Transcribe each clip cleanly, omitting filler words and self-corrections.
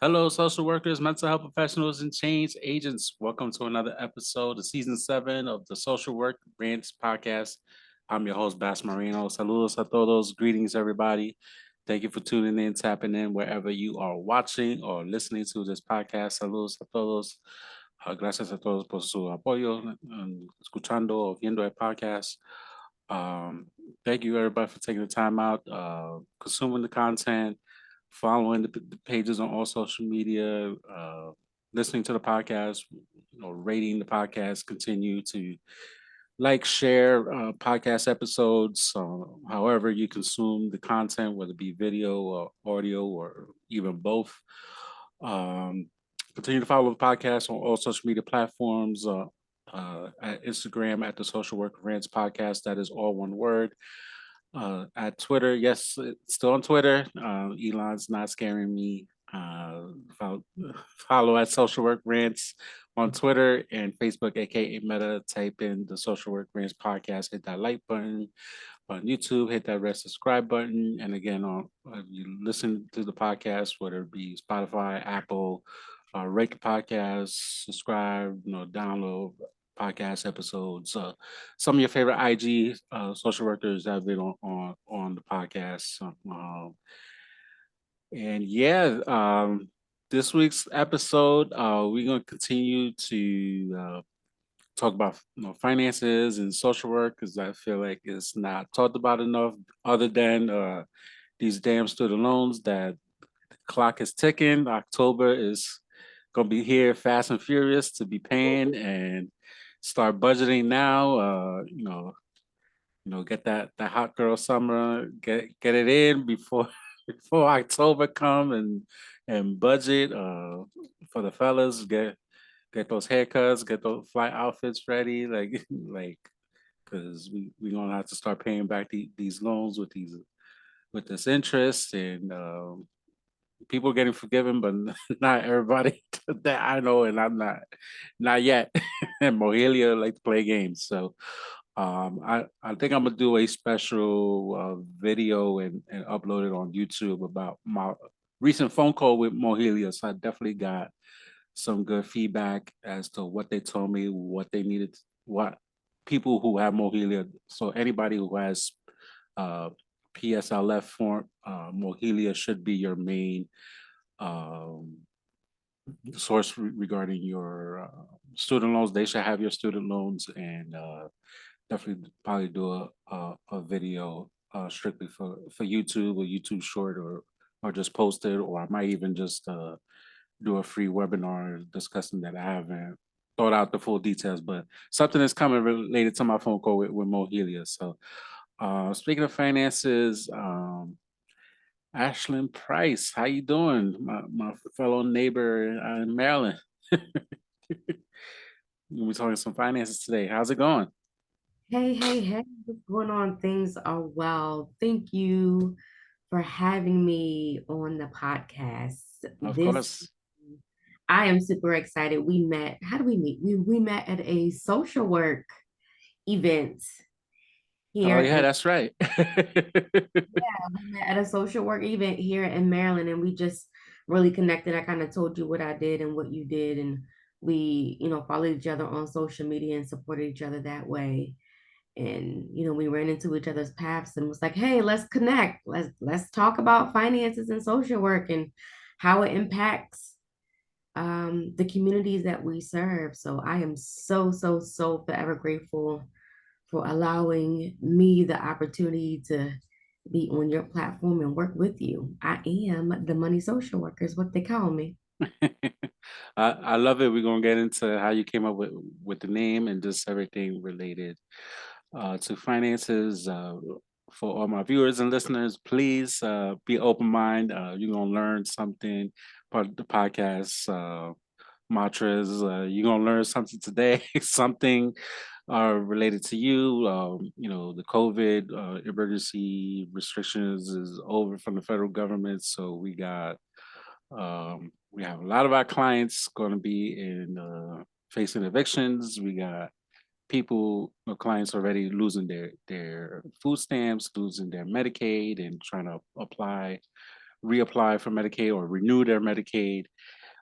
Hello, social workers, mental health professionals, and change agents. Welcome to another episode of season 7 of the Social Work Rants podcast. I'm your host, Bas Marino. Saludos a todos. Greetings, everybody. Thank you for tuning in, tapping in wherever you are watching or listening to this podcast. Saludos a todos. Gracias a todos por su apoyo, escuchando o viendo el podcast. Um, Thank you, everybody, for taking the time out, consuming the content, following the pages on all social media, listening to the podcast, rating the podcast, continue to like, share podcast episodes, however you consume the content, whether it be video or audio or even both. Um, Continue to follow the podcast on all social media platforms. At Instagram at the Social Worker Rants Podcast. That is all one word. At Twitter, yes, it's still on Twitter. Elon's not scaring me. Follow, follow at Social Work Rants on Twitter and Facebook, aka Meta. Type in the Social Work Rants Podcast. Hit that like button on YouTube. Hit that red subscribe button. And again, on if you listen to the podcast, whether it be Spotify, Apple, rate the podcast, subscribe, download podcast episodes. Some of your favorite IG social workers that have been on the podcast. And yeah, this week's episode, we're gonna continue to talk about finances and social work because I feel like it's not talked about enough, other than these damn student loans that the clock is ticking. October is gonna be here fast and furious to be paying and start budgeting now. Get that hot girl summer, get it in before before October come and budget for the fellas, get those haircuts, get those flight outfits ready, like because we gonna have to start paying back these loans with this interest, and people are getting forgiven, but not everybody that I know, and I'm not yet. And Mohelia like to play games, so I think I'm gonna do a special video and upload it on YouTube about my recent phone call with Mohelia. So I definitely got some good feedback as to what they told me, what they needed, what people who have Mohelia. So anybody who has uh, PSLF form, Mohelia should be your main um, source regarding your student loans. They should have your student loans, and definitely probably do a video strictly for YouTube or YouTube Short, or just post it, or I might even just do a free webinar discussing that. I haven't thought out the full details, but something is coming related to my phone call with Mohelia. So speaking of finances, Ashlyn Price, how you doing? My fellow neighbor in Maryland. We're talking some finances today. How's it going? Hey, hey, hey, what's going on? Things are well. Thank you for having me on the podcast. Of This, course. I am super excited. We met, how do we meet? We met at a social work event Oh here yeah, in, that's right. yeah, we met at a social work event here in Maryland, and we just really connected. I kind of told you what I did and what you did, and we, followed each other on social media and supported each other that way. And we ran into each other's paths and was like, hey, let's connect, let's talk about finances and social work and how it impacts the communities that we serve. So I am so forever grateful for allowing me the opportunity to be on your platform and work with you. I am the money social worker is what they call me. I love it. We're gonna get into how you came up with the name and just everything related to finances. For all my viewers and listeners, please be open mind. You're gonna learn something. Part of the podcast mantras. You're gonna learn something today. Something related to you. The COVID emergency restrictions is over from the federal government, so we have a lot of our clients going to be in facing evictions. We got people, clients already losing their food stamps, losing their Medicaid, and trying to apply reapply for Medicaid or renew their Medicaid,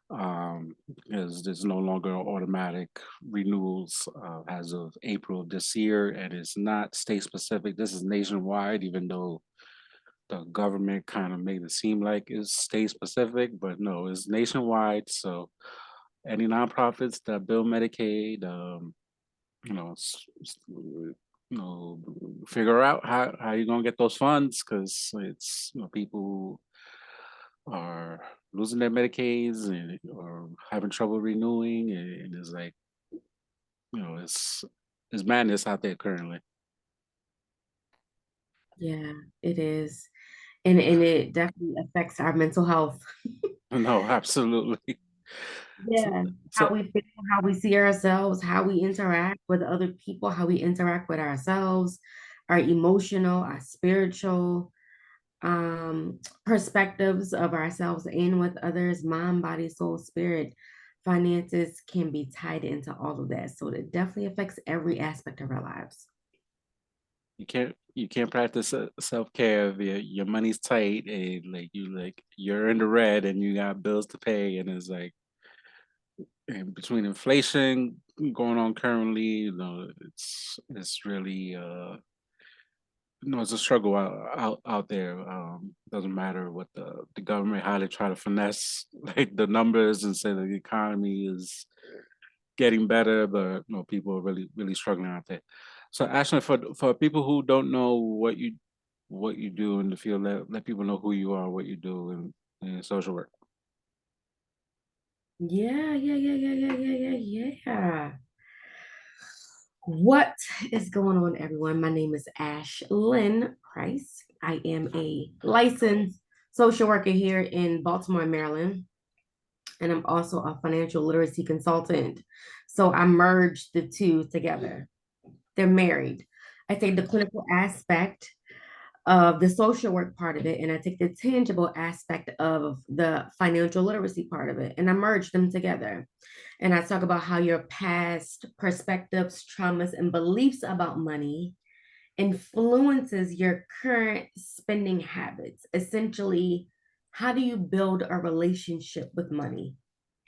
because there's no longer automatic renewals as of April this year, and it's not state specific. This is nationwide, even though the government kind of made it seem like it's state specific, but no, it's nationwide. So any nonprofits that bill Medicaid, you know, figure out how you're gonna get those funds, because it's, people are losing their Medicaids and or having trouble renewing, and it's like, it's madness out there currently. Yeah, it is. And it definitely affects our mental health. No, absolutely. So, Yeah. How so we feel, how we see ourselves, how we interact with other people, how we interact with ourselves, our emotional, our spiritual perspectives of ourselves and with others, mind, body, soul, spirit, finances can be tied into all of that. So it definitely affects every aspect of our lives. you can't practice self-care if your money's tight, and you're in the red and you got bills to pay, and it's like, and between inflation going on currently, it's really it's a struggle out there. Doesn't matter what the government, how they try to finesse like the numbers and say that the economy is getting better, but no, people are really struggling out there. So Ashley, for people who don't know what you do in the field, let people know who you are, what you do in social work. Yeah, yeah, yeah, yeah, yeah, yeah, yeah, yeah. What is going on, everyone? My name is Ash Lynn Price. I am a licensed social worker here in Baltimore, Maryland, and I'm also a financial literacy consultant. So I merged the two together. They're married. I take the clinical aspect of the social work part of it, and I take the tangible aspect of the financial literacy part of it, and I merge them together. And I talk about how your past perspectives, traumas, and beliefs about money influences your current spending habits. Essentially, how do you build a relationship with money?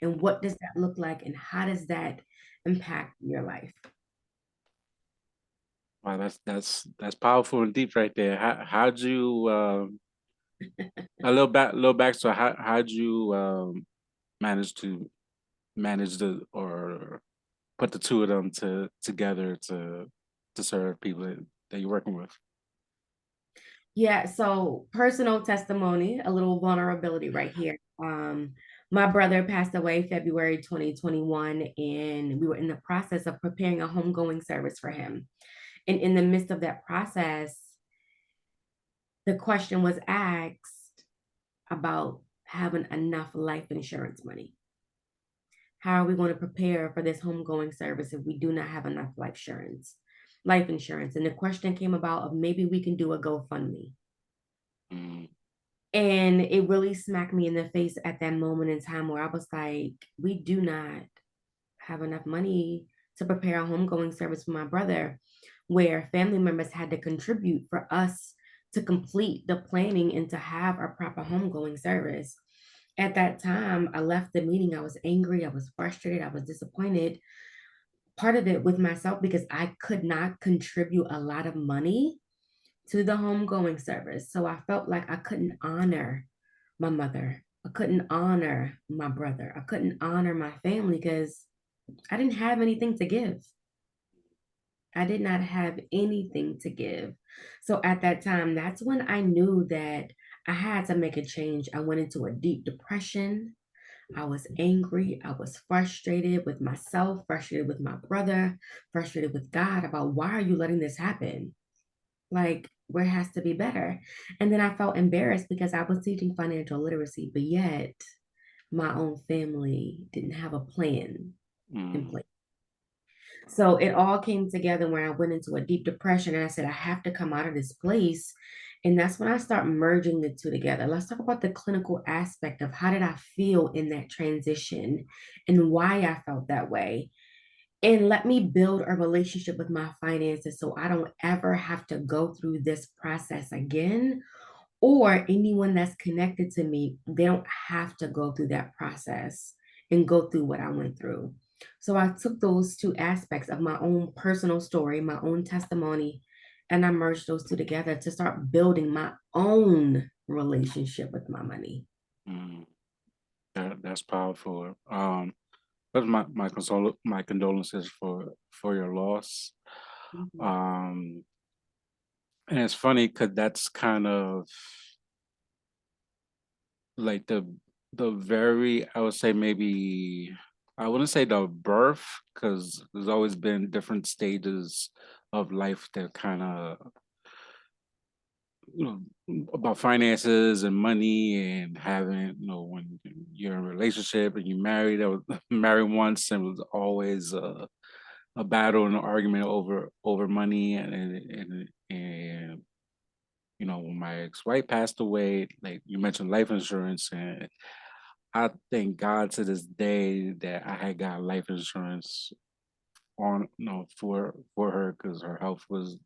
And what does that look like? And how does that impact your life? Wow, that's powerful and deep right there. How'd you a little back so how'd you manage to manage the or put the two of them together to serve people that you're working with? Yeah, so personal testimony, a little vulnerability right here. My brother passed away February 2021, and we were in the process of preparing a homegoing service for him. And in the midst of that process, the question was asked about having enough life insurance money. How are we going to prepare for this homegoing service if we do not have enough life insurance? And the question came about of maybe we can do a GoFundMe. Mm, And it really smacked me in the face at that moment in time where I was like, we do not have enough money to prepare a homegoing service for my brother, where family members had to contribute for us to complete the planning and to have a proper homegoing service. At that time, I left the meeting. I was angry, I was frustrated, I was disappointed. Part of it with myself because I could not contribute a lot of money to the homegoing service. So I felt like I couldn't honor my mother. I couldn't honor my brother. I couldn't honor my family because I didn't have anything to give. I did not have anything to give. So at that time, that's when I knew that I had to make a change. I went into a deep depression. I was angry. I was frustrated with myself, frustrated with my brother, frustrated with God about why are you letting this happen? Like, where has to be better? And then I felt embarrassed because I was teaching financial literacy, but yet my own family didn't have a plan in mm. place. So it all came together when I went into a deep depression and I said, I have to come out of this place. And that's when I start merging the two together. Let's talk about the clinical aspect of how did I feel in that transition and why I felt that way. And let me build a relationship with my finances so I don't ever have to go through this process again or anyone that's connected to me, they don't have to go through that process and go through what I went through. So I took those two aspects of my own personal story, my own testimony, and I merged those two together to start building my own relationship with my money. Mm, that's powerful. But my condolences for your loss. Mhm. Um, and it's funny because that's kind of like the very, I would say, maybe I wouldn't say the birth, because there's always been different stages of life that kind of, you know, about finances and money and having, when you're in a relationship and you married, I was married once, and it was always a battle and an argument over money, and when my ex-wife passed away, like you mentioned life insurance, and I thank God to this day that I had got life insurance on, for her, because her health was,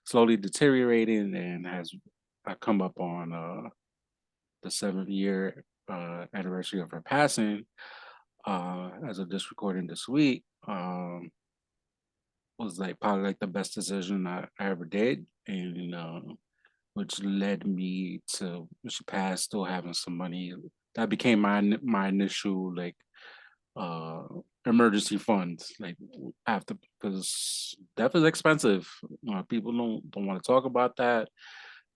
slowly deteriorating, and has I come up on the 7th year anniversary of her passing, as of this recording this week. Was like probably like the best decision I ever did, and which led me to, when she passed, still having some money. That became my initial, like, uh emergency funds, like, after, because death is expensive. People don't want to talk about that,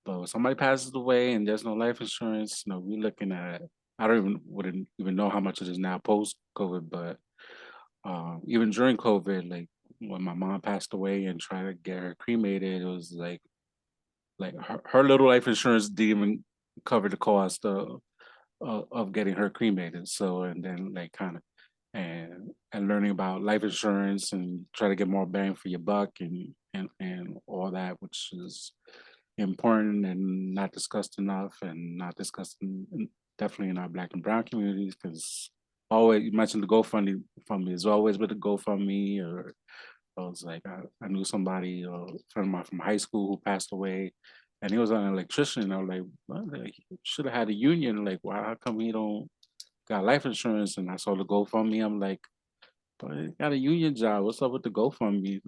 but when somebody passes away and there's no life insurance, we're looking at, I don't even wouldn't even know how much it is now post COVID, but even during COVID, like when my mom passed away and tried to get her cremated, it was like her little life insurance didn't even cover the cost of getting her cremated. So, and then like kind of, and learning about life insurance and try to get more bang for your buck, and all that, which is important and not discussed enough, and not discussed definitely in our Black and Brown communities, because always, you mentioned the GoFundMe. Is always with the GoFundMe, or I was like, I knew somebody, a friend of mine from high school, who passed away, and he was an electrician. I was like, well, like, he should have had a union. Like, why? How come he don't got life insurance? And I saw the GoFundMe. I'm like, but he got a union job. What's up with the GoFundMe?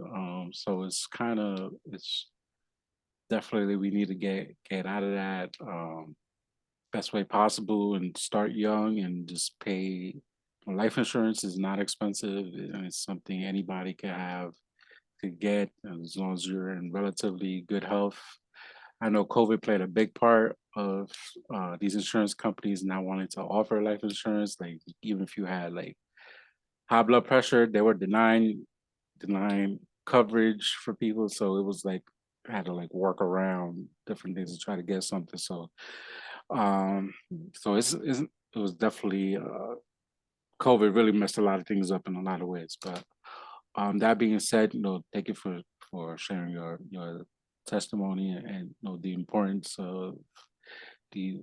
So it's definitely, we need to get out of that, best way possible, and start young and just pay. Life insurance is not expensive, and it's something anybody can have, to get, as long as you're in relatively good health. I know COVID played a big part of these insurance companies not wanting to offer life insurance. Like, even if you had like high blood pressure, they were denying coverage for people. So it was like, had to like work around different things to try to get something. Um, so it was definitely, COVID really messed a lot of things up in a lot of ways. But that being said, thank you for sharing your testimony, and the importance of the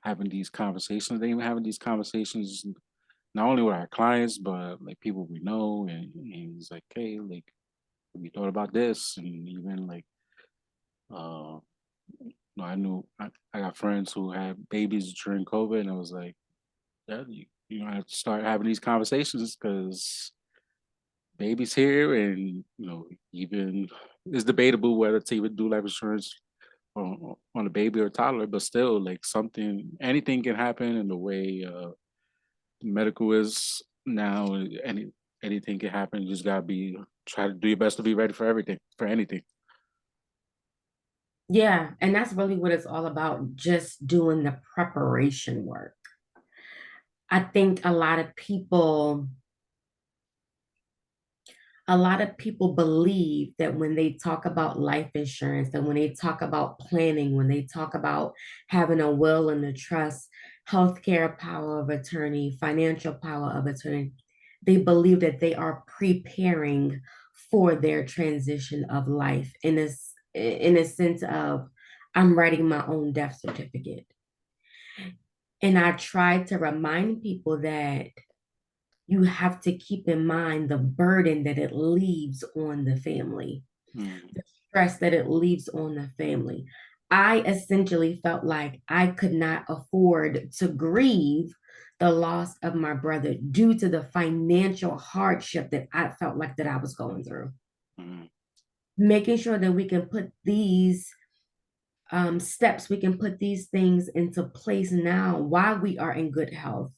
having these conversations. They even having these conversations not only with our clients, but like people we know, and it's like, hey, like, we thought about this, and even like, uh, I got friends who had babies during COVID, and I was like, yeah, you have to start having these conversations, because baby's here, and even it's debatable whether to even do life insurance on a baby or toddler, but still, like, anything can happen in the way medical is now. Anything can happen. You just gotta try to do your best to be ready for everything, for anything. Yeah, and that's really what it's all about, just doing the preparation work. I think a lot of people believe that when they talk about life insurance, and when they talk about planning, when they talk about having a will and a trust, healthcare power of attorney, financial power of attorney, they believe that they are preparing for their transition of life in a sense of, I'm writing my own death certificate. And I try to remind people that you have to keep in mind the burden that it leaves on the family, Mm, the stress that it leaves on the family. I essentially felt like I could not afford to grieve the loss of my brother due to the financial hardship that I felt like that I was going through. Mhm. Making sure that we can put these steps, we can put these things into place now while we are in good health,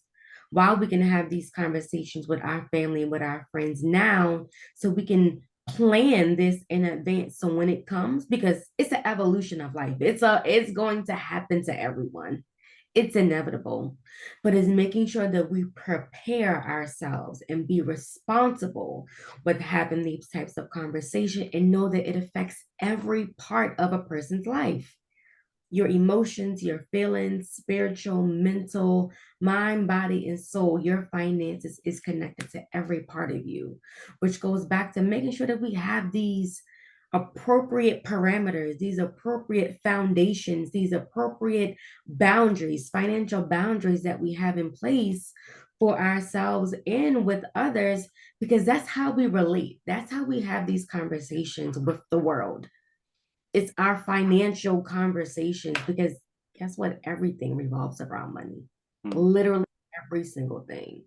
while we can have these conversations with our family and with our friends now, so we can plan this in advance. So when it comes, because it's an evolution of life, it's going to happen to everyone. It's inevitable, but it's making sure that we prepare ourselves and be responsible with having these types of conversation and know that it affects every part of a person's life, your emotions, your feelings, spiritual, mental, mind, body, and soul. Your finances is connected to every part of you, which goes back to making sure that we have these appropriate parameters, these appropriate foundations, these appropriate boundaries, financial boundaries that we have in place for ourselves and with others, because that's how we relate. That's how we have these conversations with the world. It's our financial conversations, because guess what? Everything revolves around money. Mhm. Literally every single thing.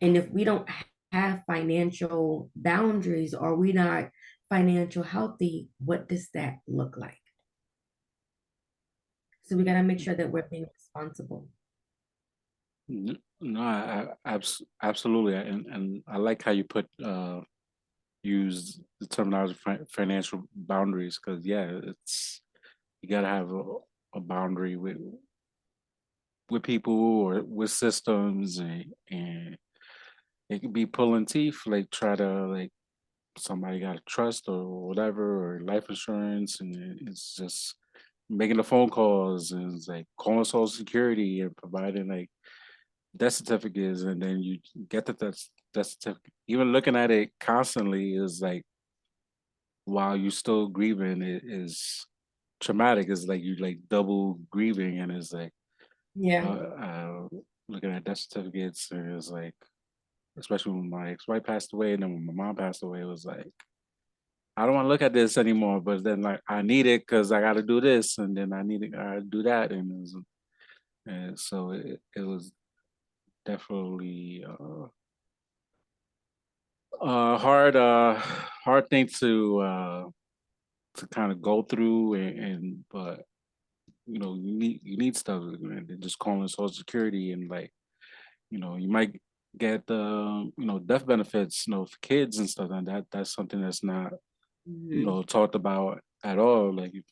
And if we don't have financial boundaries, or we not financial healthy, what does that look like? So we got to make sure that we're being responsible. No, absolutely, and I like how you use the terminology financial boundaries, because yeah, it's you gotta have a boundary with people or with systems, and it can be pulling teeth, like try to like somebody got to trust or whatever, or life insurance, and it's just making the phone calls, and it's like calling Social Security and providing like death certificates, and then you get the death certificate. Even looking at it constantly is like while you still grieving, it is traumatic. It's like you like double grieving, and it's like uh, Yeah. uh looking at death certificates, and it's like, especially when my ex-wife passed away, and then when my mom passed away, it was like I don't want to look at this anymore. But then like I need it because I got to do this, and then I need to do that, and so it was definitely hard thing to kind of go through, and but you need stuff, and just calling Social Security, and like you might get the death benefits, for kids and stuff, and that's something that's not Mhm. talked about at all. Like if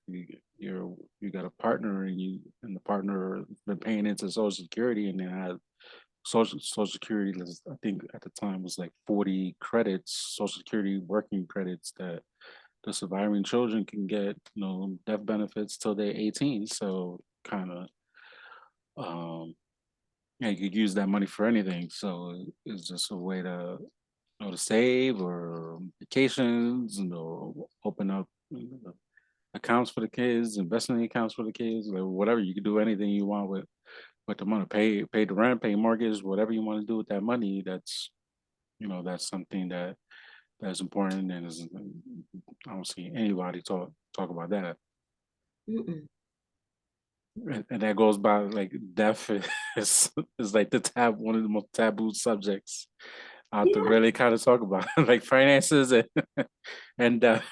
you got a partner, and the partner been paying into Social Security, and they had Social Security, I think at the time was like 40 credits, Social Security working credits, that the surviving children can get, death benefits till they're 18. So kind of, yeah, you could use that money for anything. So it's just a way to, to save, or vacations, open up accounts for the kids, investment accounts for the kids, like whatever. You can do anything you want with the money. Pay the rent, pay mortgage, whatever you want to do with that money. That's something that's important, and I don't see anybody talk about that. Mm-mm. And that goes by like death is like one of the most taboo subjects out to Yeah. really kind of talk about, like finances and death.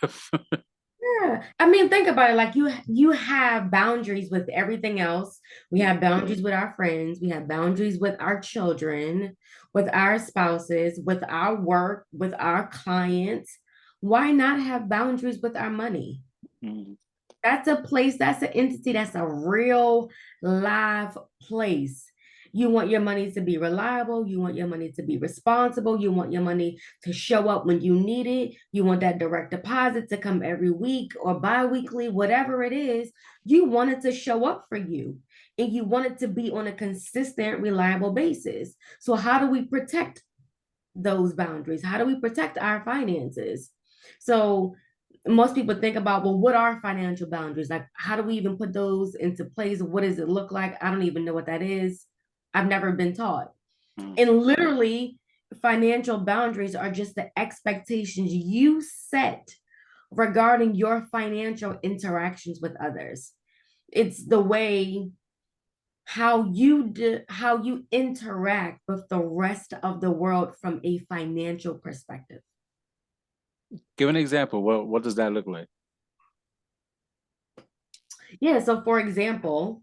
Yeah. I mean, think about it. Like you have boundaries with everything else. We have boundaries with our friends. We have boundaries with our children, with our spouses, with our work, with our clients. Why not have boundaries with our money? Mhm. That's a place, that's an entity, that's a real live place. You want your money to be reliable. You want your money to be responsible. You want your money to show up when you need it. You want that direct deposit to come every week or bi-weekly, whatever it is. You want it to show up for you, and you want it to be on a consistent, reliable basis. So how do we protect those boundaries? How do we protect our finances? So most people think about, well, what are financial boundaries? Like, how do we even put those into place? What does it look like? I don't even know what that is. I've never been taught. Mhm. And literally, financial boundaries are just the expectations you set regarding your financial interactions with others. It's the way how you interact with the rest of the world from a financial perspective. Give an example. What does that look like? Yeah, so for example,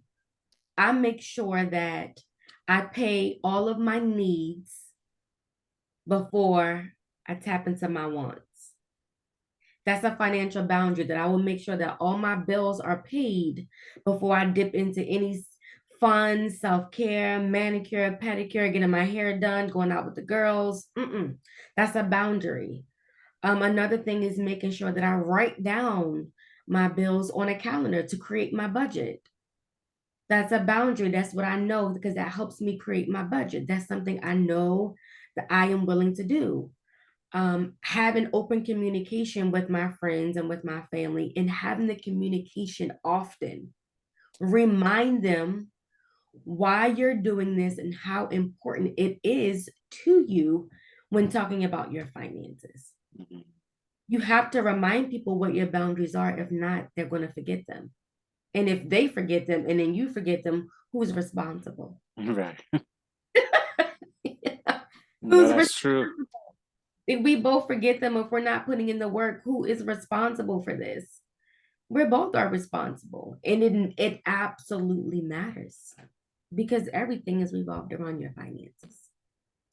I make sure that I pay all of my needs before I tap into my wants. That's a financial boundary that I will make sure that all my bills are paid before I dip into any fun, self-care, manicure, pedicure, getting my hair done, going out with the girls. That's a boundary. Another thing is making sure that I write down my bills on a calendar to create my budget. That's a boundary. That's what I know because that helps me create my budget. That's something I know that I am willing to do. Having open communication with my friends and with my family and having the communication often. Remind them why you're doing this and how important it is to you when talking about your finances. Mhm. You have to remind people what your boundaries are. If not, they're going to forget them. And if they forget them and then you forget them, who's responsible? Right. No, Who's that's true. if we both forget them, if we're not putting in the work, who is responsible for this? We both are responsible. And it absolutely matters because everything is revolved around your finances.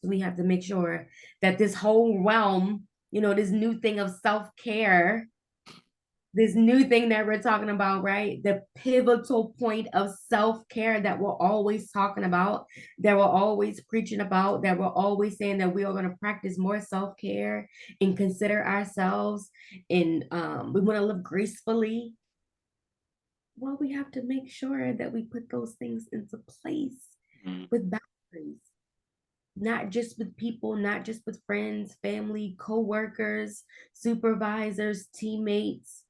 So we have to make sure that this whole realm, this new thing of self-care, this new thing that we're talking about, right? The pivotal point of self-care that we're always talking about, that we're always preaching about, that we're always saying that we are going to practice more self-care and consider ourselves and we want to live gracefully. Well, we have to make sure that we put those things into place Mhm. with boundaries, not just with people, not just with friends, family, co-workers, supervisors, teammates,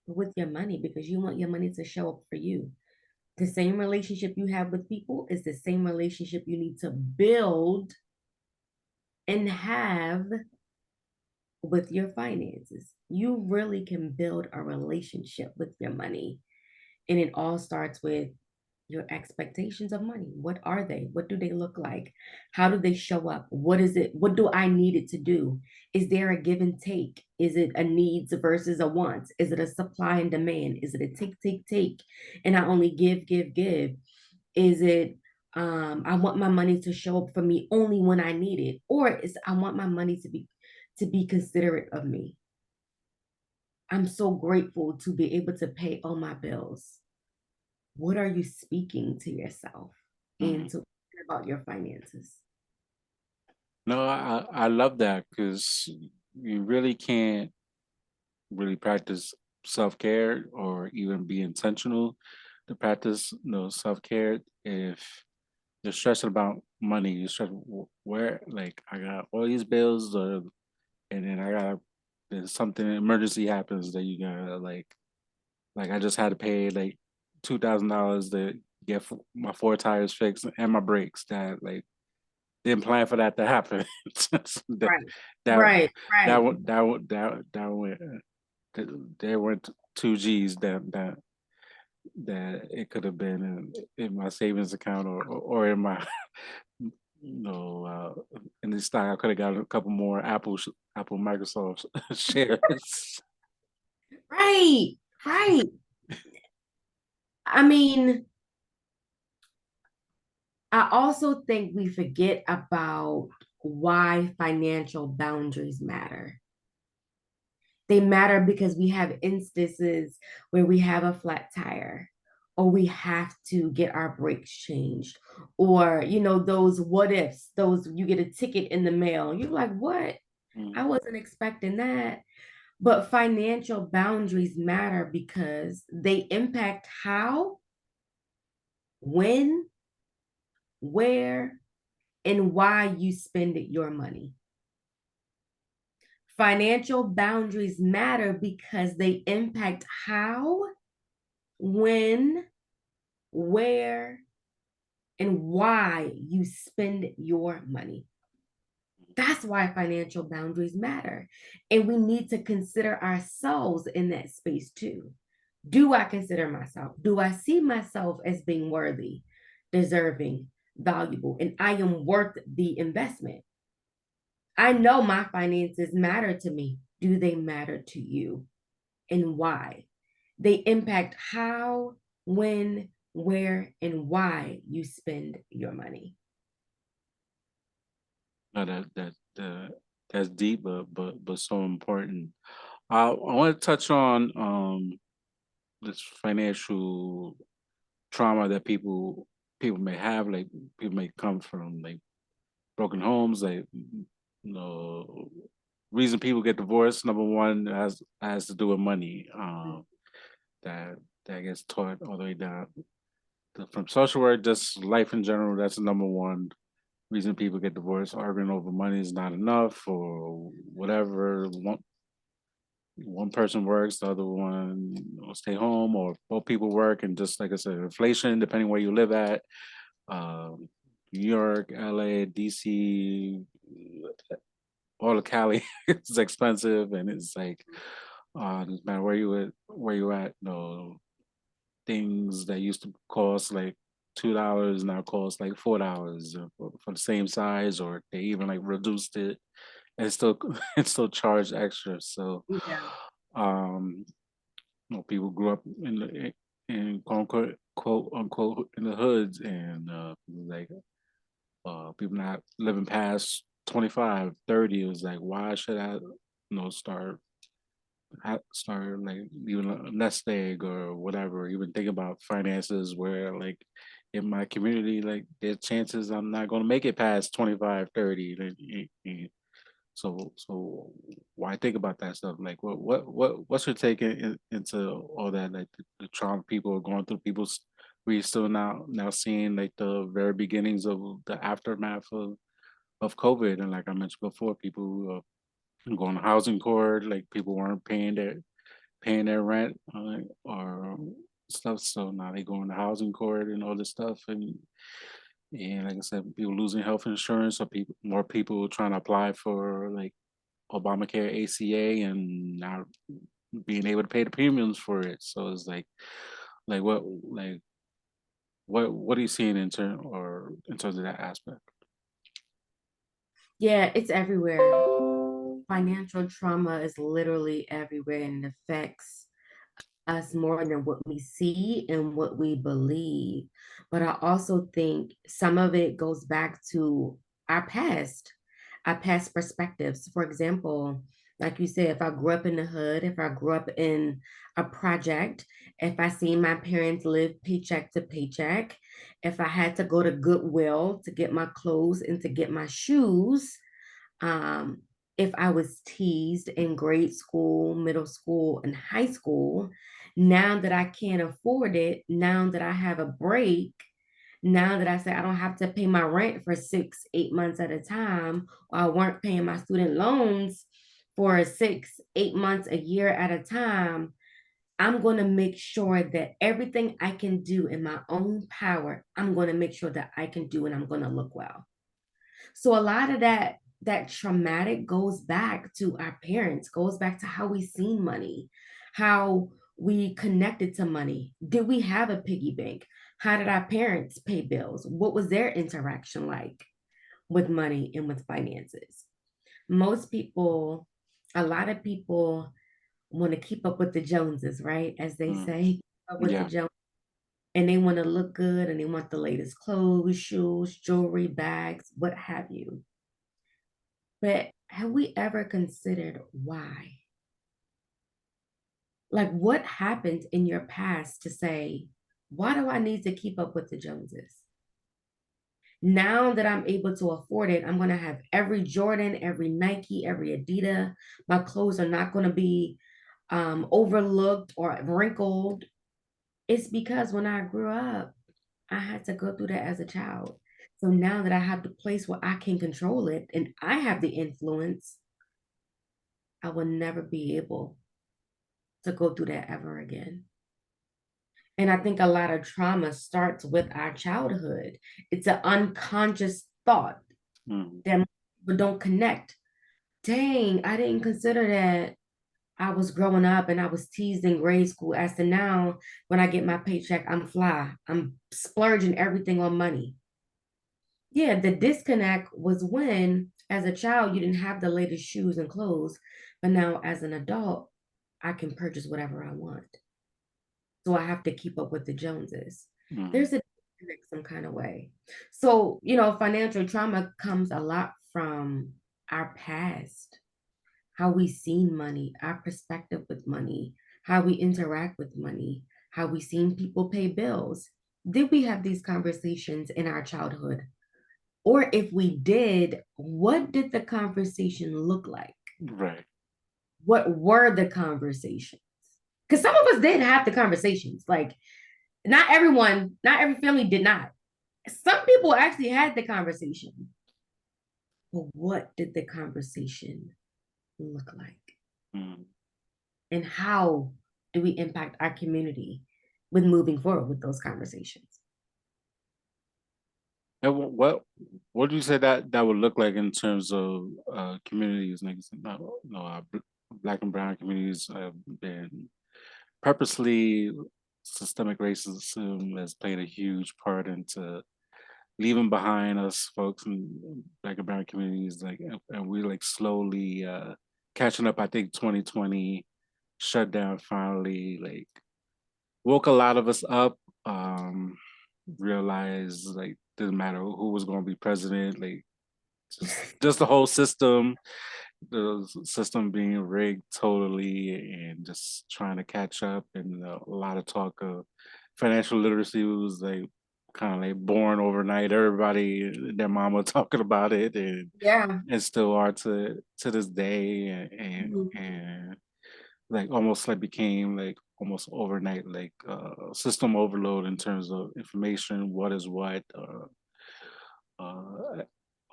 with your money because you want your money to show up for you. The same relationship you have with people is the same relationship you need to build and have with your finances. You really can build a relationship with your money. And it all starts with your expectations of money. What are they? What do they look like? How do they show up? What is it? What do I need it to do? Is there a give and take? Is it a needs versus a wants? Is it a supply and demand? Is it a take, take, take? And I only give, give, give. Is it I want my money to show up for me only when I need it? Or is I want my money to be considerate of me. I'm so grateful to be able to pay all my bills. What are you speaking to yourself and Mhm. to about your finances? No, I love that because you really can't really practice self-care or even be intentional to practice self-care if you're stressing about money. You're stressing where like I got all these bills and then then something emergency happens that you gotta like I just had to pay like $2,000 to get my four tires fixed and my brakes that like didn't plan for that to happen. that Right, that right, right, that went there went 2 G's that it could have been in my savings account or in my in the stock. I could have got a couple more Apple Microsoft shares. right, right. I mean, I also think we forget about why financial boundaries matter. They matter because we have instances where we have a flat tire or we have to get our brakes changed or those what ifs, those you get a ticket in the mail. You're like, "What? I Mm, wasn't expecting that." But financial boundaries matter because they impact how, when, where, and why you spend your money. Financial boundaries matter because they impact how, when, where, and why you spend your money. That's why financial boundaries matter. And we need to consider ourselves in that space too. Do I consider myself? Do I see myself as being worthy, deserving, valuable, and I am worth the investment? I know my finances matter to me. Do they matter to you? And why? They impact how, when, where, and why you spend your money. No, that's deep, but so important. I want to touch on this financial trauma that people may have. Like people may come from like broken homes. Like reason people get divorced. Number one has to do with money. That that gets taught all the way down from social work, just life in general. That's the number one reason people get divorced, arguing over money is not enough or whatever. One person works, the other one stay home, or both people work, and just like I said, inflation, depending where you live at, um, New York, LA, DC, all of Cali is expensive, and it's like, no matter where you at, things that used to cost like $2 now cost like $4 for the same size, or they even like reduced it and still it's still charged extra. So Yeah. um people grew up in quote unquote in the hoods, and like people not living past 25, 30. It was like, why should I start like even a nest egg or whatever, even think about finances where like in my community, like there's chances I'm not going to make it past 25, 30. So why think about that stuff? Like what's your take into all that, like the trauma people are going through? We still now seeing like the very beginnings of the aftermath of COVID, and like I mentioned before, people going to housing court, like people weren't paying their rent or stuff. So now they go into housing court and all this stuff, and like I said, people losing health insurance, or more people trying to apply for like Obamacare, ACA, and not being able to pay the premiums for it. So it's like what like what are you seeing in terms of that aspect? Yeah, it's everywhere. Financial trauma is literally everywhere and it affects us more than what we see and what we believe. But I also think some of it goes back to our past, our past perspectives. For example, like you said, if I grew up in the hood, if I grew up in a project, if I seen my parents live paycheck to paycheck, if I had to go to Goodwill to get my clothes and to get my shoes, um, if I was teased in grade school, middle school, and high school, now that I can't afford it, now that I have a break, now that I say I don't have to pay my rent for 6, 8 months at a time, or I weren't paying my student loans for 6, 8 months, a year at a time, I'm going to make sure that everything I can do in my own power, I'm going to make sure that I can do and I'm going to look well. So a lot of that traumatic goes back to our parents, goes back to how we seen money, how we connected to money. Did we have a piggy bank? How did our parents pay bills? What was their interaction like with money and with finances? Most people, a lot of people want to keep up with the Joneses, right? As they Mm, say, keep up with the yeah. Joneses, and they want to look good and they want the latest clothes, shoes, jewelry, bags, what have you. But have we ever considered why? Like, what happened in your past to say, why do I need to keep up with the Joneses? Now that I'm able to afford it, I'm going to have every Jordan, every Nike, every Adidas. My clothes are not going to be overlooked or wrinkled. It's because when I grew up, I had to go through that as a child. So now that I have the place where I can control it and I have the influence, I will never be able to go through that ever again. And I think a lot of trauma starts with our childhood. It's an unconscious thought Mm, that but don't connect. Dang, I didn't consider that I was growing up and I was teased in grade school as to now when I get my paycheck, I'm fly. I'm splurging everything on money. Yeah, the disconnect was when, as a child, you didn't have the latest shoes and clothes, but now as an adult, I can purchase whatever I want. So I have to keep up with the Joneses. Mm, There's a disconnect some kind of way. So, financial trauma comes a lot from our past, how we seen money, our perspective with money, how we interact with money, how we seen people pay bills. Did we have these conversations in our childhood? Or if we did, what did the conversation look like? right. What were the conversations? Because some of us did have the conversations. Like, not everyone, not every family did not. Some people actually had the conversation. But what did the conversation look like? Mm. And how do we impact our community with moving forward with those conversations? And what do you say that would look like in terms of communities? Like, Black and brown communities have been purposely systemic racism has played a huge part into leaving behind us folks in Black and brown communities, like, and we like slowly catching up. I think 2020 shutdown finally like woke a lot of us up. Um, Realized like didn't matter who was going to be president, like just the whole system, the system being rigged totally, and just trying to catch up. And a lot of talk of financial literacy was like kind of like born overnight. Everybody, their mama talking about it, Yeah. and still are to this day, Mhm. and like almost like became like almost overnight like system overload in terms of information, what is what, uh,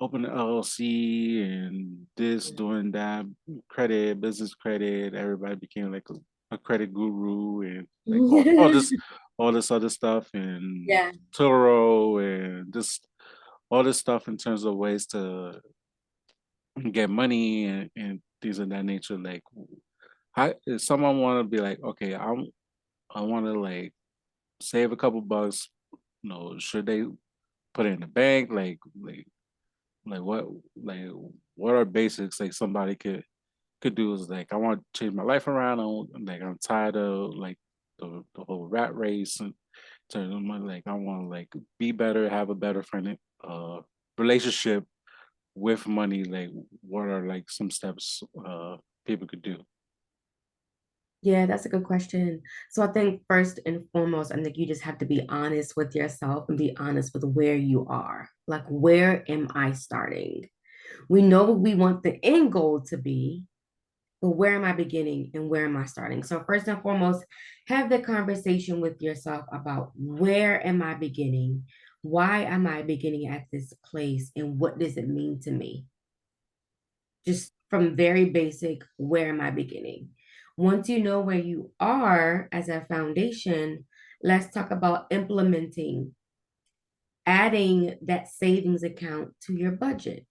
open an LLC and this, doing that, credit, business credit. Everybody became like a credit guru and like all this other stuff and Yeah. Turo and just all this stuff in terms of ways to get money and things of that nature. Like, how if someone want to be like, okay, I want to like save a couple bucks. Should they put it in the bank? Like what like what are basics like somebody could do is like I want to change my life around. I'm tired of like the whole rat race and turn of money. Like I want to like be better, have a better friend relationship with money. Like what are like some steps people could do? Yeah, that's a good question. So I think first and foremost, I think you just have to be honest with yourself and be honest with where you are. Like, where am I starting? We know what we want the end goal to be, but where am I beginning and where am I starting? So first and foremost, have the conversation with yourself about where am I beginning? Why am I beginning at this place? And what does it mean to me? Just from very basic, where am I beginning? Once you know where you are as a foundation, let's talk about implementing, adding that savings account to your budget.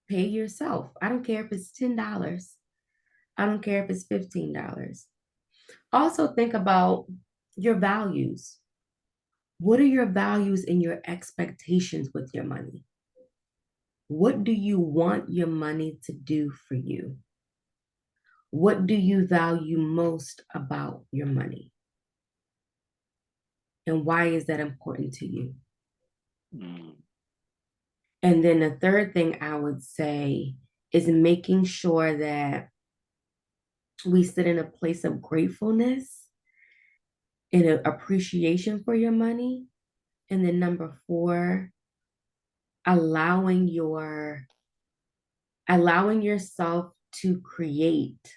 Pay yourself. I don't care if it's $10. I don't care if it's $15. Also, think about your values. What are your values and your expectations with your money? What do you want your money to do for you? What do you value most about your money? And why is that important to you? Mm, And then the third thing I would say is making sure that we sit in a place of gratefulness and appreciation for your money. And then number four, allowing your allowing yourself to create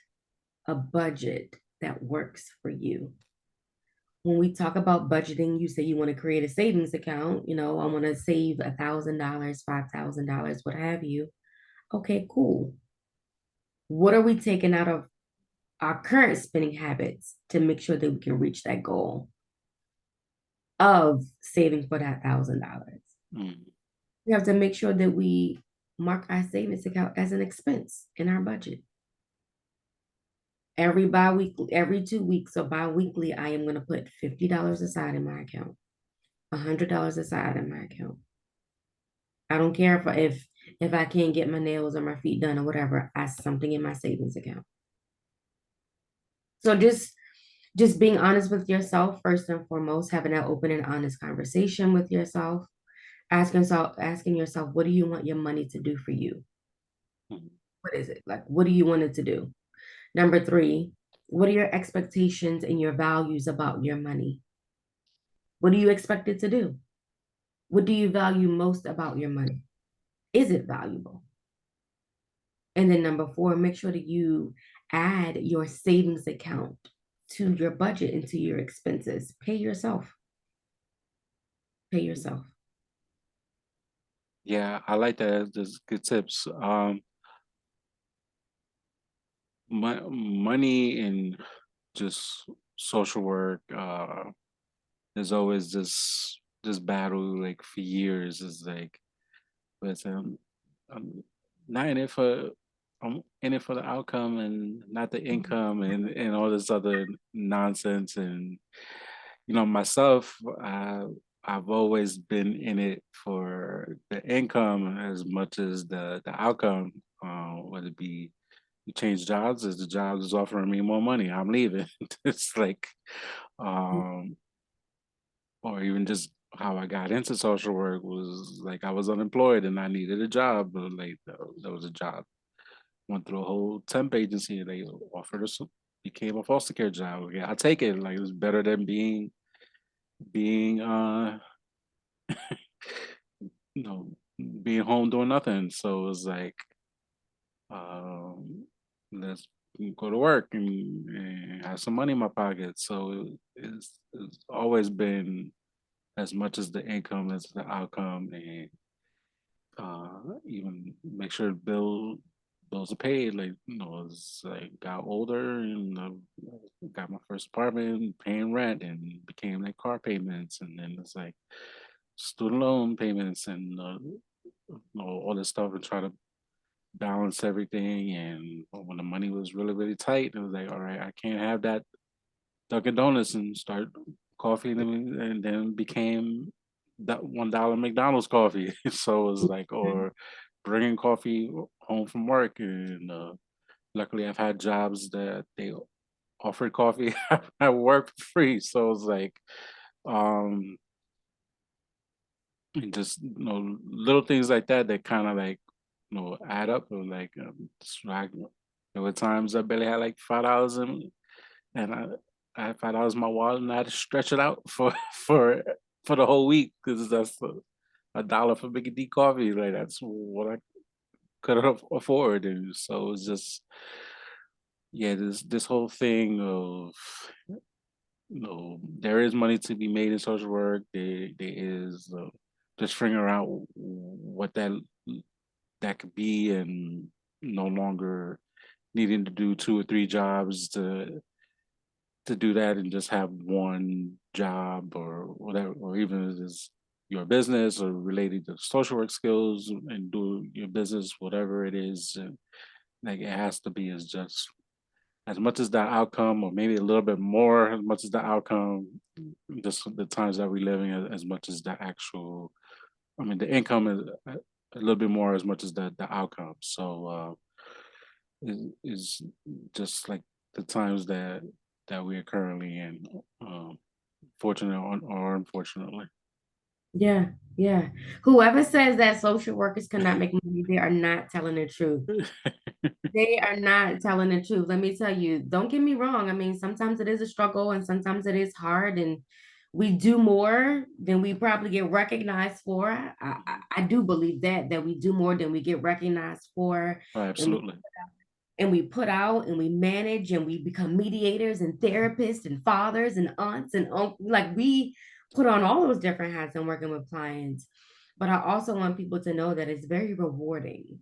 a budget that works for you. When we talk about budgeting, you say you want to create a savings account. I want to save $1,000, $5,000, what have you. Okay, cool. What are we taking out of our current spending habits to make sure that we can reach that goal of saving for that $1,000? mm, We have to make sure that we mark our savings account as an expense in our budget. Every bi-weekly, every 2 weeks or bi-weekly, I am going to put $50 aside in my account, $100 aside in my account. I don't care if I can't get my nails or my feet done or whatever, I something in my savings account. So just being honest with yourself first and foremost, having that open and honest conversation with yourself, asking yourself, what do you want your money to do for you? Mhm. What is it? Like, what do you want it to do? Number three, what are your expectations and your values about your money? What do you expect it to do? What do you value most about your money? Is it valuable? And then number four, make sure that you add your savings account to your budget and to your expenses. Pay yourself. Pay yourself. Yeah, I like that. There's good tips. Money and just social work. There's always this battle like for years. Is like, but I'm not in it for. I'm in it for the outcome and not the income and all this other nonsense. And myself, I've always been in it for the income as much as the outcome. Whether it be you change jobs, as the job is offering me more money, I'm leaving. It's like, um, or even just how I got into social work was like I was unemployed and I needed a job, but like there was a job. Went through a whole temp agency. They offered us, became a foster care job. Yeah, I take it. Like it was better than being you know being home doing nothing. So it was like, um, let's go to work and have some money in my pocket. So it's always been as much as the income as the outcome, and even make sure bills are paid. Like as I got older and got my first apartment, paying rent, and became like car payments, and then it's like student loan payments and all this stuff, and try to balance everything. And when the money was really really tight, it was like, all right, I can't have that Dunkin' Donuts and start coffee, and then became that $1 McDonald's coffee. So it was like, or bringing coffee home from work, and luckily I've had jobs that they offered coffee at work for free. So it's like, um, and just little things like that that kind of like add up. Or like, there were times I barely had like $5 in, and I had $5 in my wallet, and I had to stretch it out for for the whole week because that's a dollar for Mickey D coffee. Like that's what I could afford. And so it's just, yeah, this whole thing of there is money to be made in social work. There is, just figuring out what that could be, and no longer needing to do two or three jobs to do that, and just have one job or whatever, or even if it's your business or related to social work skills and do your business, whatever it is. And like it has to be as just as much as the outcome, or maybe a little bit more, as much as the outcome, just the times that we're living, as much as the actual, I mean, the income is a little bit more as much as the outcome. So is just like the times that we are currently in, fortunate or unfortunately. Yeah, yeah. Whoever says that social workers cannot make money, they are not telling the truth. They are not telling the truth. Let me tell you, don't get me wrong. I mean, sometimes it is a struggle and sometimes it is hard, and we do more than we probably get recognized for. I do believe that we do more than we get recognized for, Oh, and we absolutely. and we put out and we manage and we become mediators and therapists and fathers and aunts and uncles. Like we put on all those different hats and working with clients. But I also want people to know that it's very rewarding.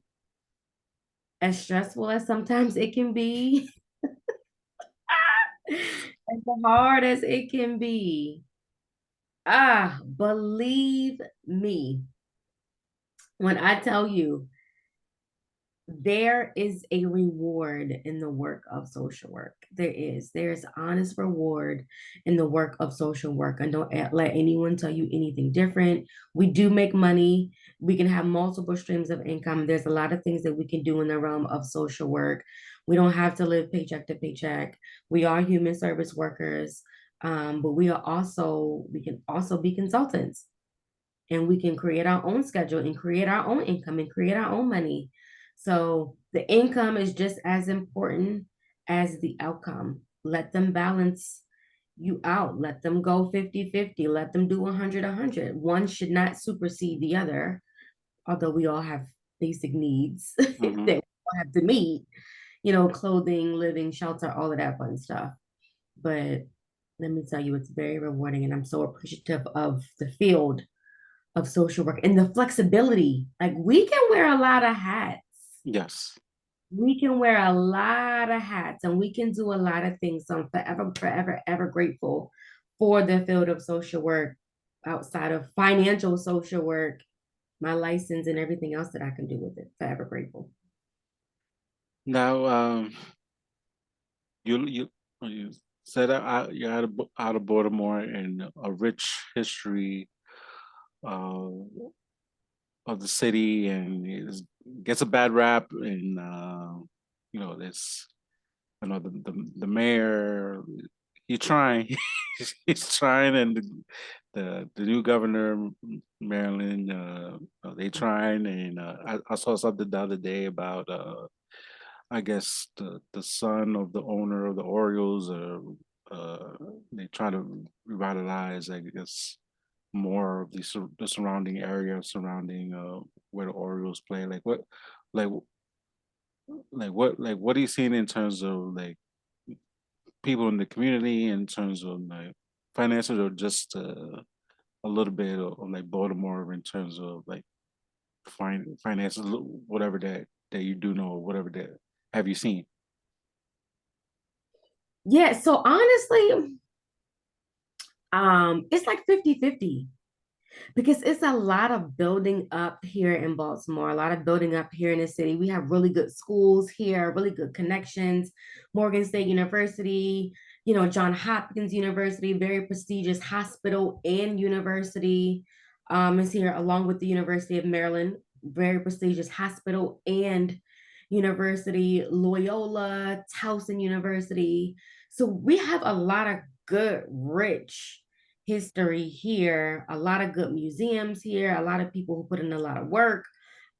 As stressful as sometimes it can be, as hard as it can be. Believe me when I tell you there is a reward in the work of social work. There's honest reward in the work of social work. And don't let anyone tell you anything different. We do make money. We can have multiple streams of income. There's a lot of things that we can do in the realm of social work. We don't have to live paycheck to paycheck. We are human service workers. But we can also be consultants, and we can create our own schedule and create our own income and create our own money. So the income is just as important as the outcome. Let them balance you out. Let them go 50-50. Let them do 100-100. One should not supersede the other, although we all have basic needs that we all have to meet, clothing, living, shelter, all of that fun stuff. But let me tell you, it's very rewarding, and I'm so appreciative of the field of social work and the flexibility. Like, we can wear a lot of hats. Yes. We can wear a lot of hats and we can do a lot of things. So I'm forever, forever, ever grateful for the field of social work outside of financial social work, my license, and everything else that I can do with it. Forever grateful. Now, you said you're out of Baltimore, and a rich history of the city, and it gets a bad rap. And this, the mayor, he's trying, he's trying, and the new governor, Maryland, they trying. And I saw something the other day about I guess the son of the owner of the Orioles, they try to revitalize, I guess, more of the surrounding area surrounding where the Orioles play. Like what are you seeing in terms of like people in the community, in terms of like finances, or just a little bit of like Baltimore in terms of like finances, whatever that you do know, whatever that have you seen? Yeah, so honestly, it's like 50-50. Because it's a lot of building up here in Baltimore, a lot of building up here in the city. We have really good schools here, really good connections. Morgan State University, John Hopkins University, very prestigious hospital and university, is here, along with the University of Maryland, very prestigious hospital and university, Loyola, Towson University. So we have a lot of good, rich history here, a lot of good museums here, a lot of people who put in a lot of work.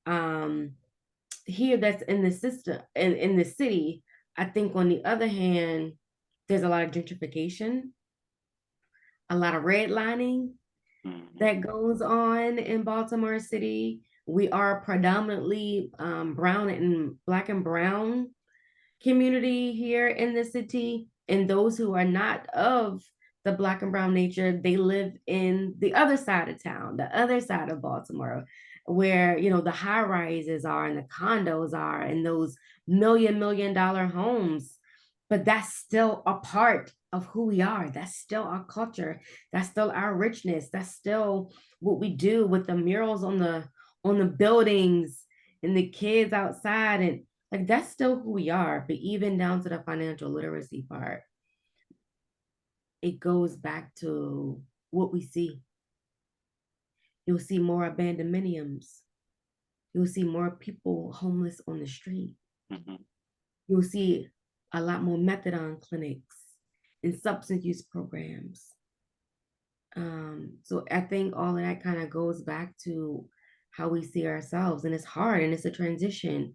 Here, that's in the system, in the city. I think on the other hand, there's a lot of gentrification, a lot of redlining that goes on in Baltimore City. We are predominantly brown and black and brown community here in the city, and those who are not of the black and brown nature, they live in the other side of town, the other side of Baltimore, where the high rises are and the condos are and those million-dollar homes. But that's still a part of who we are. That's still our culture. That's still our richness. That's still what we do with the murals on the buildings and the kids outside. And like, that's still who we are. But even down to the financial literacy part, it goes back to what we see. You'll see more abandonments. You'll see more people homeless on the street. You'll see a lot more methadone clinics and substance use programs. So I think all of that kind of goes back to how we see ourselves, and it's hard and it's a transition.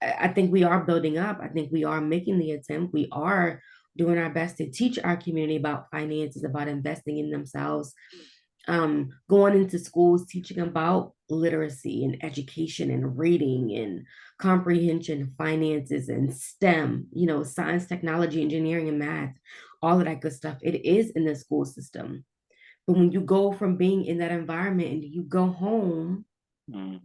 I think we are building up. I think we are making the attempt. We are doing our best to teach our community about finances, about investing in themselves, going into schools, teaching about literacy and education and reading and comprehension, finances and STEM, science, technology, engineering, and math, all of that good stuff. It is in the school system. But when you go from being in that environment and you go home to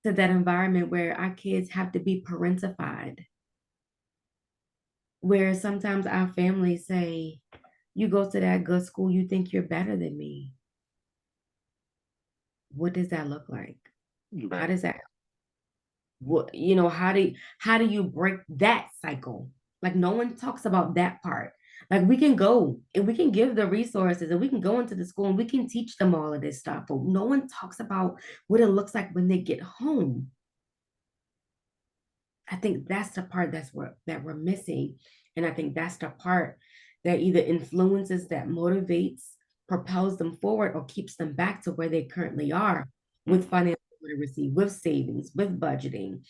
that environment where our kids have to be parentified, where sometimes our families say, you go to that good school, you think you're better than me. What does that look like? How Right. does that, what, you know, how do you break that cycle? Like no one talks about that part. Like we can go and we can give the resources and we can go into the school and we can teach them all of this stuff, but no one talks about what it looks like when they get home. I think that's the part that we're missing. And I think that's the part that either influences, that motivates, propels them forward, or keeps them back to where they currently are with Mhm. financial literacy, with savings, with budgeting,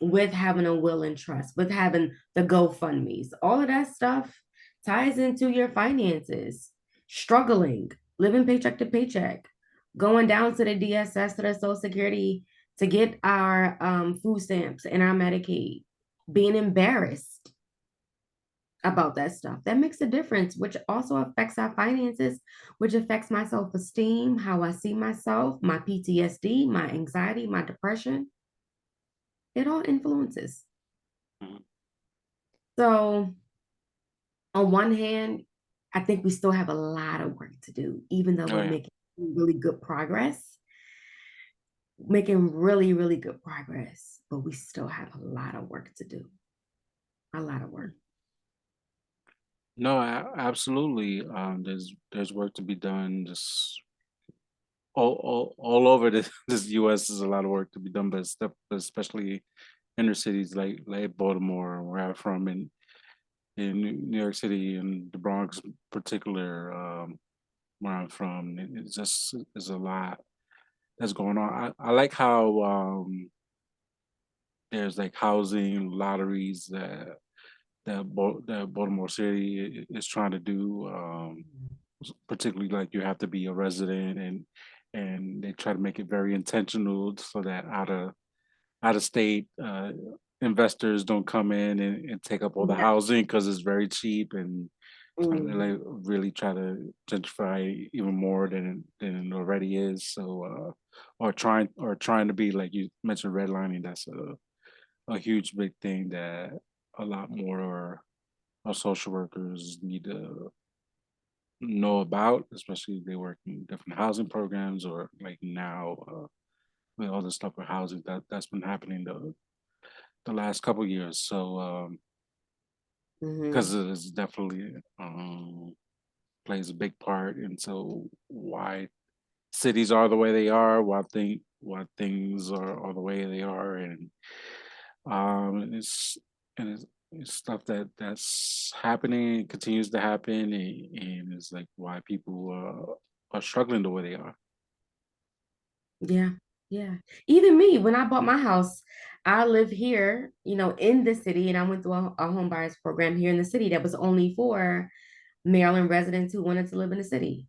with having a will and trust, with having the GoFundMe's. All of that stuff ties into your finances, struggling, living paycheck to paycheck, going down to the DSS, to the Social Security to get our food stamps and our Medicaid, being embarrassed about that stuff. That makes a difference, which also affects our finances, which affects my self esteem, how I see myself, my PTSD, my anxiety, my depression. It all influences. Mhm. So, on one hand, I think we still have a lot of work to do, even though Oh we're yeah. making really good progress, making really, really good progress, but we still have a lot of work to do, a lot of work. No, absolutely. There's work to be done. Just all over this U.S. is a lot of work to be done, but especially inner cities like Baltimore, where I'm from, and in New York City and the Bronx, in particular, where I'm from. It's just there's a lot that's going on. I like how there's like housing lotteries that Baltimore City is trying to do. Particularly like you have to be a resident, and they try to make it very intentional so that out of state investors don't come in and take up all the Yeah. housing because it's very cheap, and try to Mhm. like really try to gentrify even more than it already is. So or trying to be like you mentioned redlining. That's a huge big thing that a lot more our social workers need to know about, especially if they work in different housing programs or like now with all the stuff with housing that's been happening the last couple years. So Mhm. because it's definitely plays a big part into why cities are the way they are, why things are the way they are, and it's and it's stuff that's happening, continues to happen, and it's like why people are struggling the way they are. Yeah. Yeah. Even me, when I bought my house, I live here, you know, in the city, and I went through a home buyers program here in the city that was only for Maryland residents who wanted to live in the city.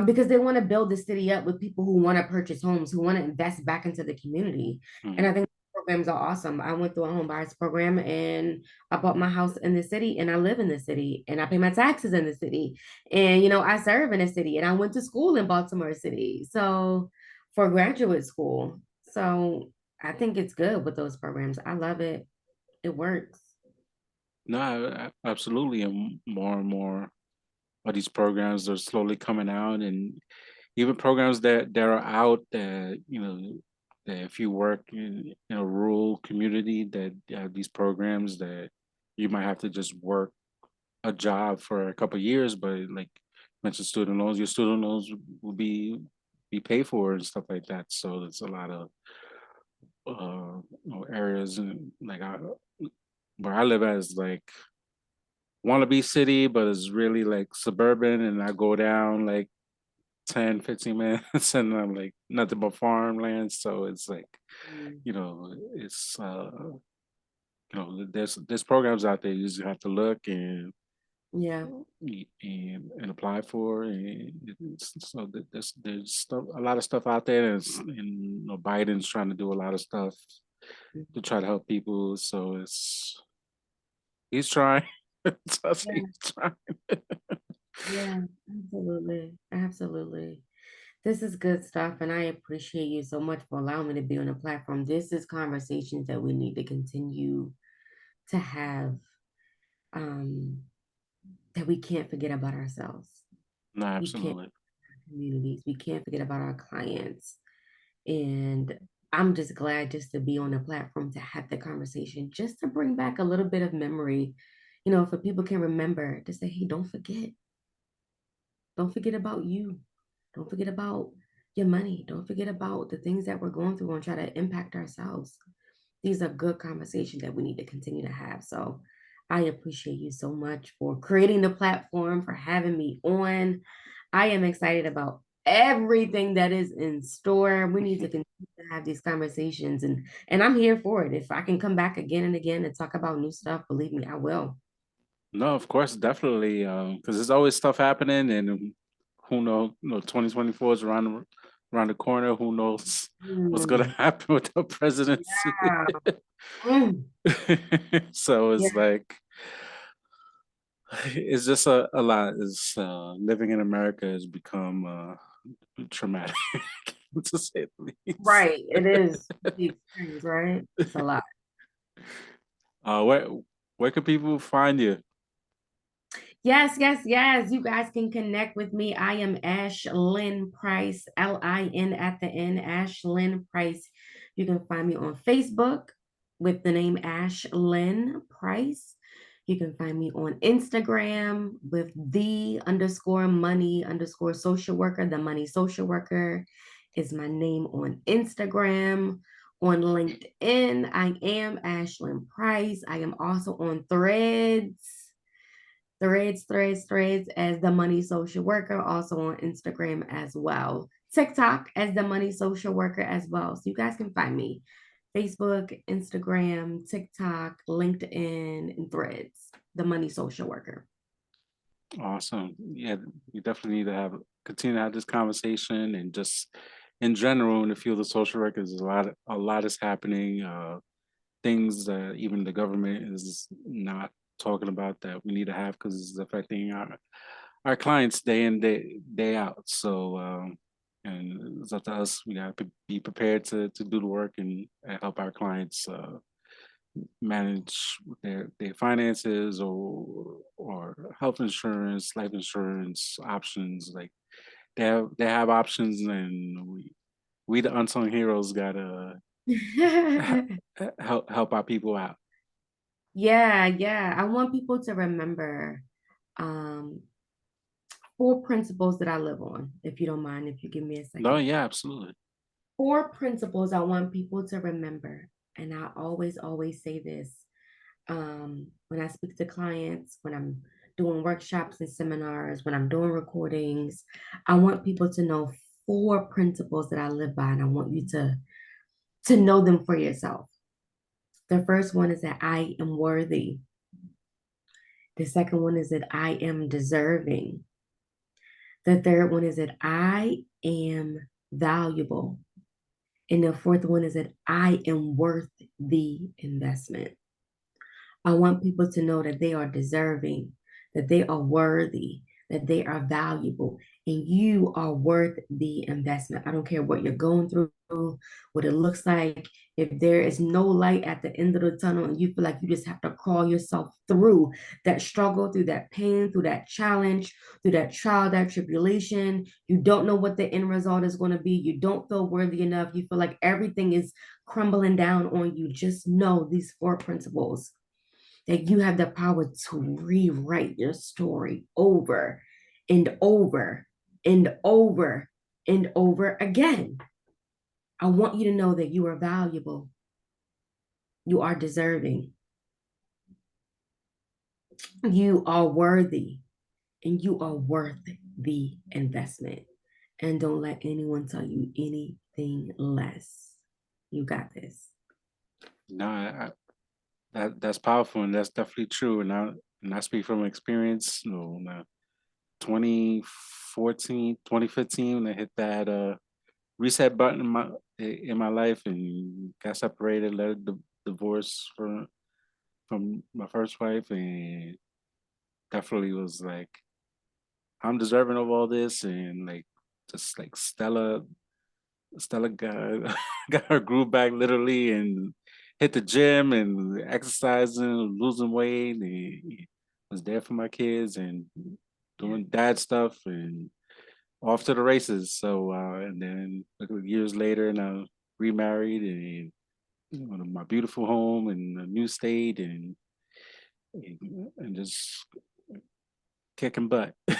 Because they want to build the city up with people who want to purchase homes, who want to invest back into the community. And Mhm. I think programs are awesome. I went through a home buyers program and I bought my house in the city and I live in the city and I pay my taxes in the city. And, you know, I serve in the city and I went to school in Baltimore City. So for graduate school. So I think it's good with those programs. I love it. It works. No, absolutely, and more of these programs are slowly coming out, and even programs that are out that that if you work in a rural community that have these programs that you might have to just work a job for a couple of years, but like mentioned student loans, your student loans will be paid for and stuff like that. So there's a lot of areas and like where I live as like wannabe city, but it's really like suburban, and I go down like 10, 15 minutes and I'm like nothing but farmland. So it's like, Mm. it's there's programs out there you just have to look Yeah. and apply for, and so there's stuff, a lot of stuff out there, and Biden's trying to do a lot of stuff to try to help people. So he's trying. Trust me, Yeah. he's trying. Yeah. Absolutely. Absolutely. This is good stuff, and I appreciate you so much for allowing me to be on the platform. This is conversations that we need to continue to have, um, that we can't forget about ourselves. No, We can't absolutely. communities. We can't forget about our clients. And I'm just glad just to be on the platform to have the conversation, just to bring back a little bit of memory, for people can remember to say, hey, don't forget. Don't forget about you. Don't forget about your money. Don't forget about the things that we're going through and try to impact ourselves. These are good conversations that we need to continue to have. So I appreciate you so much for creating the platform, for having me on. I am excited about everything that is in store. We need to continue to have these conversations, and I'm here for it. If I can come back again and again and talk about new stuff, believe me, I will. No, of course, definitely. Because there's always stuff happening, and who knows? 2024 is around the corner. Who knows what's gonna Mm, happen with the presidency? yeah. Mm, So yeah. it's like it's just a lot. Is living in America has become traumatic, to say the least. Right. It is the experience, right? It's a lot. Uh, where where can people find you? Yes, yes, yes. You guys can connect with me. I am Ash Lynn Price, Lin at the end, Ash Lynn Price. You can find me on Facebook with the name Ash Lynn Price. You can find me on Instagram with the underscore money underscore social worker. The money social worker is my name on Instagram. On LinkedIn, I am Ashlyn Price. I am also on Threads as the money social worker, also on Instagram as well. TikTok as the money social worker as well. So you guys can find me Facebook, Instagram, TikTok, LinkedIn, and Threads, the money social worker. Awesome. Yeah, you definitely need to continue to have this conversation, and just in general in the field of social work is a lot is happening. Things that even the government is not talking about that we need to have because it's affecting our clients day in day out. So and it's up to us. We got to be prepared to do the work and help our clients manage their finances or health insurance, life insurance options. Like they have options, and we the unsung heroes gotta help our people out. Yeah, yeah. I want people to remember um, four principles that I live on, if you don't mind, if you give me a No, second. yeah, absolutely. Four principles I want people to remember. And I always, always say this when I speak to clients, when I'm doing workshops and seminars, when I'm doing recordings. I want people to know four principles that I live by, and I want you to know them for yourself. The first one is that I am worthy. The second one is that I am deserving. The third one is that I am valuable. And the fourth one is that I am worth the investment. I want people to know that they are deserving, that they are worthy, that they are valuable, and you are worth the investment. I don't care what you're going through, what it looks like. If there is no light at the end of the tunnel and you feel like you just have to crawl yourself through that struggle, through that pain, through that challenge, through that trial, that tribulation, you don't know what the end result is going to be. You don't feel worthy enough. You feel like everything is crumbling down on you. Just know these four principles that you have the power to rewrite your story over and over and over and over again. I want you to know that you are valuable, you are deserving, you are worthy, and you are worth the investment. And don't let anyone tell you anything less. You got this. No, that's powerful, and that's definitely true. And I speak from experience. 2014, 2015, when I hit that reset button in my life and got separated, led a divorce from my first wife, and definitely was like, I'm deserving of all this, and like just like Stella got got her groove back literally, and hit the gym and exercising, losing weight, and was there for my kids and doing dad stuff, and off to the races. So and then years later, now remarried and my beautiful home in a new state and just kicking butt. I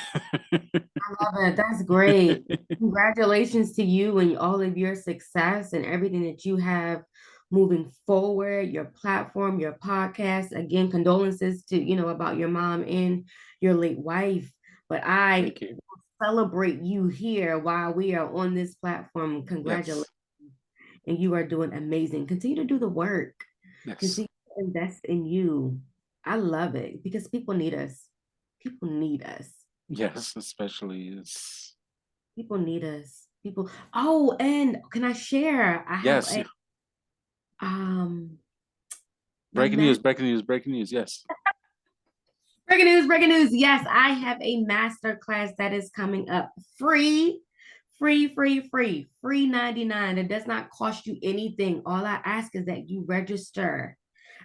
love it. That's great. Congratulations to you and all of your success and everything that you have moving forward, your platform, your podcast. Again, condolences to, about your mom and your late wife. But I Thank you. celebrate you here while we are on this platform. Yes. Congratulations. And you are doing amazing. Continue to do the work. Yes. Continue to invest in you. I love it because people need us. People need us. Yes, especially it's People need us. People. Oh, and can I share? I have yes. a um my Breaking news, math breaking news, breaking news. Yes. breaking news, breaking news. Yes, I have a master class that is coming up free, free 99. It does not cost you anything. All I ask is that you register.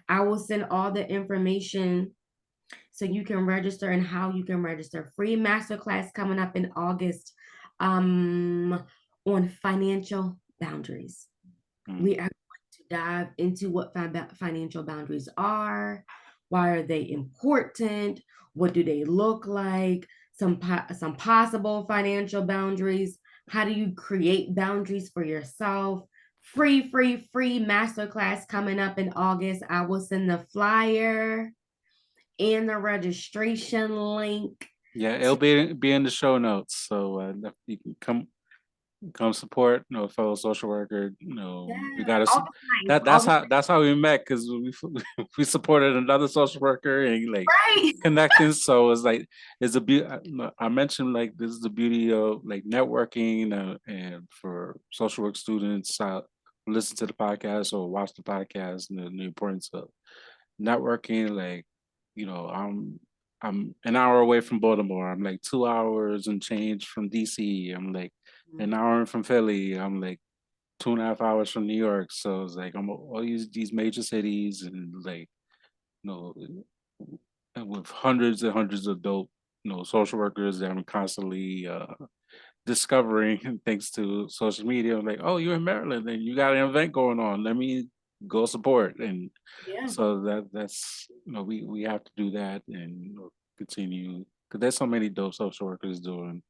I will send all the information so you can register and how you can register. Free masterclass coming up in August on financial boundaries. Mm. We are going to dive into what financial boundaries are, why are they important, what do they look like, some possible financial boundaries, how do you create boundaries for yourself. Free masterclass coming up in August. I will send the flyer and the registration link. Yeah, it'll be in the show notes. So you can come support, fellow social worker. We Yeah, got to August 9th. August that's how we met because we we supported another social worker and like 9th, right? connecting. So it's like it's a beauty. I mentioned like this is the beauty of like networking and for social work students who listen to the podcast or watch the podcast and the importance of networking. Like I'm an hour away from Baltimore. I'm like 2 hours and change from DC. I'm like an hour from Philly. I'm like 2.5 hours from New York. So it's like I'm all these major cities and like you know and with hundreds and hundreds of dope social workers that I'm constantly discovering thanks to social media. I'm like, oh, you're in Maryland and you got an event going on. Let me go support. And Yeah, so that's we have to do that and continue because there's so many dope social workers doing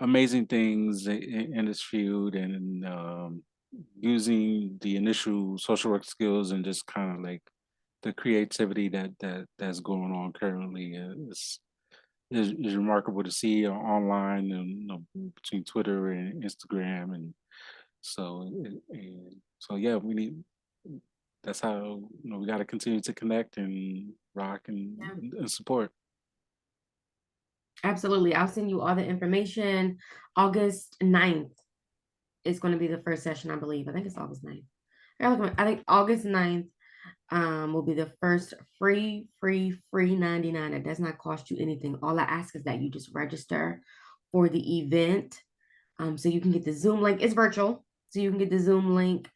amazing things in this field and using the initial social work skills and just kind of like the creativity that's going on currently is remarkable to see online and between Twitter and Instagram and so yeah we need that's how we got to continue to connect and rock yeah, and support. absolutely. I'll send you all the information. August 9th is going to be the first session, I believe. I think it's August 9th. I think August 9th will be the first free 99. It does not cost you anything. All I ask is that you just register for the event. So you can get the Zoom link. It's virtual, so you can get the Zoom link.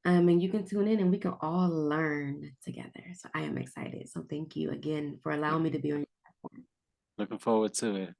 And you can tune in and we can all learn together. So I am excited. So thank you again for allowing me to be on your platform. Looking forward to it.